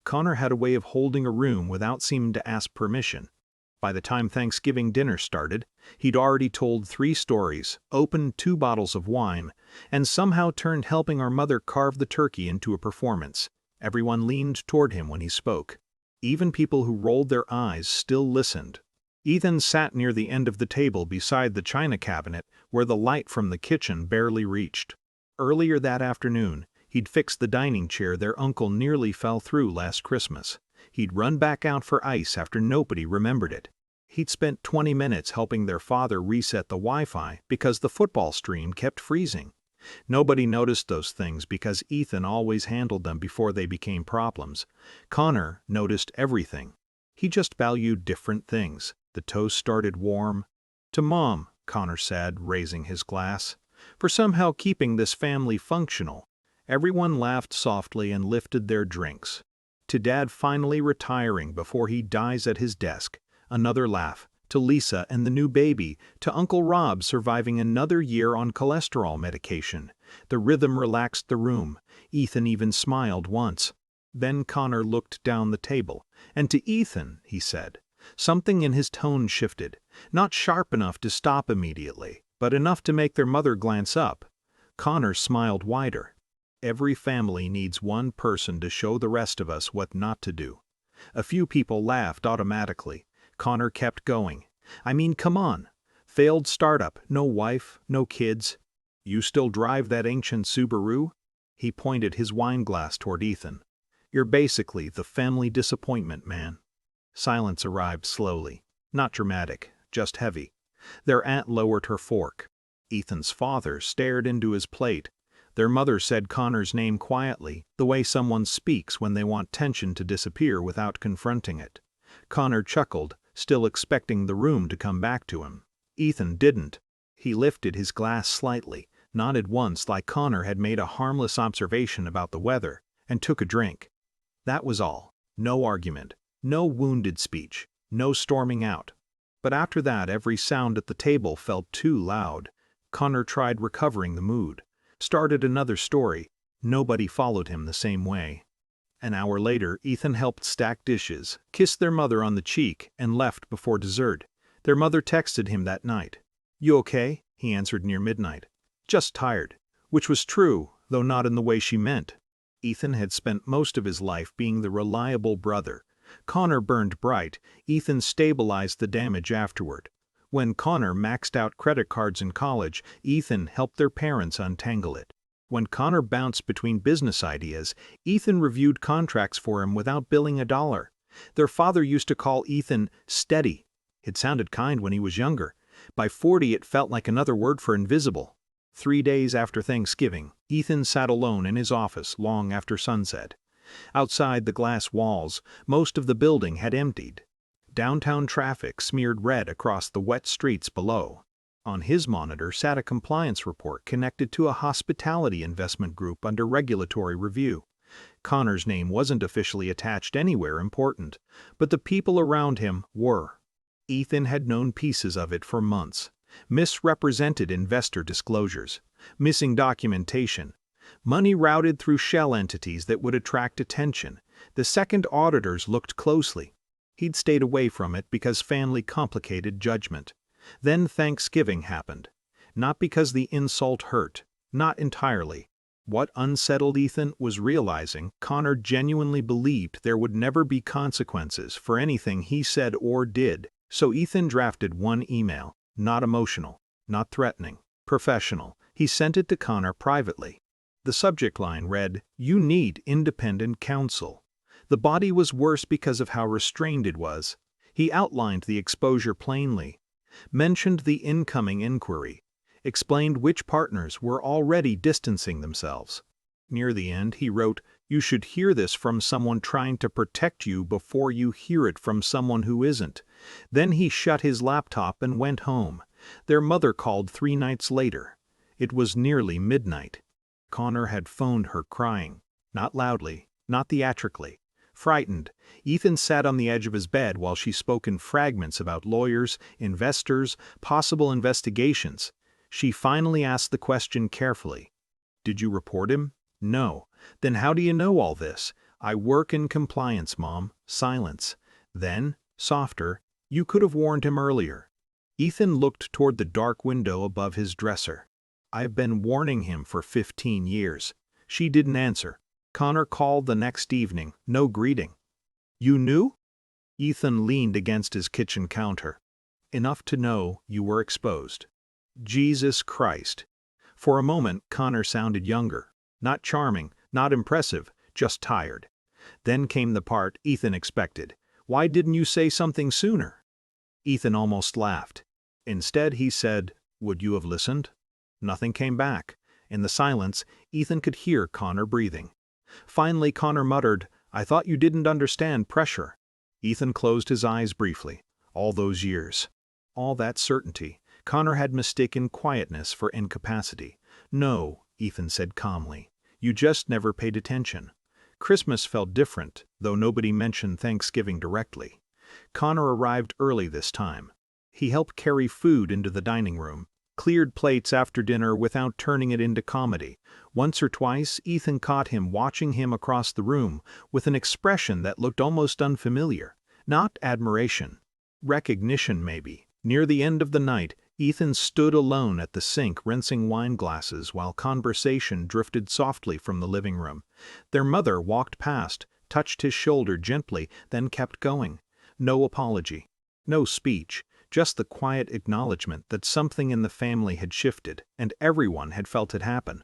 Connor had a way of holding a room without seeming to ask permission. By the time Thanksgiving dinner started, he'd already told 3 stories, opened 2 bottles of wine, and somehow turned helping our mother carve the turkey into a performance. Everyone leaned toward him when he spoke. Even people who rolled their eyes still listened. Ethan sat near the end of the table beside the china cabinet where the light from the kitchen barely reached. Earlier that afternoon, he'd fixed the dining chair their uncle nearly fell through last Christmas. He'd run back out for ice after nobody remembered it. He'd spent 20 minutes helping their father reset the Wi-Fi because the football stream kept freezing. Nobody noticed those things because Ethan always handled them before they became problems. Connor noticed everything. He just valued different things. The toast started warm. "To Mom," Connor said, raising his glass, "for somehow keeping this family functional." Everyone laughed softly and lifted their drinks. "To Dad finally retiring before he dies at his desk." Another laugh. "To Lisa and the new baby." To Uncle Rob surviving another year on cholesterol medication. The rhythm relaxed the room. Ethan even smiled once. Then Connor looked down the table. "And to Ethan," he said. Something in his tone shifted, not sharp enough to stop immediately, but enough to make their mother glance up. Connor smiled wider. "Every family needs one person to show the rest of us what not to do." A few people laughed automatically. Connor kept going. "I mean, come on. Failed startup, no wife, no kids. You still drive that ancient Subaru?" He pointed his wine glass toward Ethan. "You're basically the family disappointment, man." Silence arrived slowly. Not dramatic, just heavy. Their aunt lowered her fork. Ethan's father stared into his plate. Their mother said Connor's name quietly, the way someone speaks when they want tension to disappear without confronting it. Connor chuckled, still expecting the room to come back to him. Ethan didn't. He lifted his glass slightly, nodded once like Connor had made a harmless observation about the weather, and took a drink. That was all. No argument. No wounded speech. No storming out. But after that every sound at the table felt too loud. Connor tried recovering the mood. Started another story. Nobody followed him the same way. An hour later, Ethan helped stack dishes, kissed their mother on the cheek, and left before dessert. Their mother texted him that night. "You okay?" He answered near midnight. "Just tired." Which was true, though not in the way she meant. Ethan had spent most of his life being the reliable brother. Connor burned bright. Ethan stabilized the damage afterward. When Connor maxed out credit cards in college, Ethan helped their parents untangle it. When Connor bounced between business ideas, Ethan reviewed contracts for him without billing $1. Their father used to call Ethan steady. It sounded kind when he was younger. By 40 it felt like another word for invisible. 3 days after Thanksgiving, Ethan sat alone in his office long after sunset. Outside the glass walls, most of the building had emptied. Downtown traffic smeared red across the wet streets below. On his monitor sat a compliance report connected to a hospitality investment group under regulatory review. Connor's name wasn't officially attached anywhere important, but the people around him were. Ethan had known pieces of it for months. Misrepresented investor disclosures, missing documentation, money routed through shell entities that would attract attention. The second auditors looked closely. He'd stayed away from it because family complicated judgment. Then Thanksgiving happened. Not because the insult hurt. Not entirely. What unsettled Ethan was realizing Connor genuinely believed there would never be consequences for anything he said or did. So Ethan drafted one email. Not emotional. Not threatening. Professional. He sent it to Connor privately. The subject line read, "You need independent counsel." The body was worse because of how restrained it was. He outlined the exposure plainly, mentioned the incoming inquiry, explained which partners were already distancing themselves. Near the end, he wrote, "You should hear this from someone trying to protect you before you hear it from someone who isn't." Then he shut his laptop and went home. Their mother called 3 nights later. It was nearly midnight. Connor had phoned her crying. Not loudly, not theatrically. Frightened, Ethan sat on the edge of his bed while she spoke in fragments about lawyers, investors, possible investigations. She finally asked the question carefully. "Did you report him?" "No." "Then how do you know all this?" I work in compliance, Mom. Silence. Then, softer, you could have warned him earlier. Ethan looked toward the dark window above his dresser. I've been warning him for 15 years. She didn't answer. Connor called the next evening, no greeting. You knew? Ethan leaned against his kitchen counter. Enough to know you were exposed. Jesus Christ. For a moment, Connor sounded younger. Not charming, not impressive, just tired. Then came the part Ethan expected. Why didn't you say something sooner? Ethan almost laughed. Instead, he said, would you have listened? Nothing came back. In the silence, Ethan could hear Connor breathing. Finally, Connor muttered, I thought you didn't understand pressure. Ethan closed his eyes briefly. All those years. All that certainty. Connor had mistaken quietness for incapacity. No, Ethan said calmly. You just never paid attention. Christmas felt different, though nobody mentioned Thanksgiving directly. Connor arrived early this time. He helped carry food into the dining room, cleared plates after dinner without turning it into comedy. Once or twice, Ethan caught him watching him across the room with an expression that looked almost unfamiliar. Not admiration. Recognition, maybe. Near the end of the night, Ethan stood alone at the sink rinsing wine glasses while conversation drifted softly from the living room. Their mother walked past, touched his shoulder gently, then kept going. No apology. No speech. Just the quiet acknowledgement that something in the family had shifted, and everyone had felt it happen.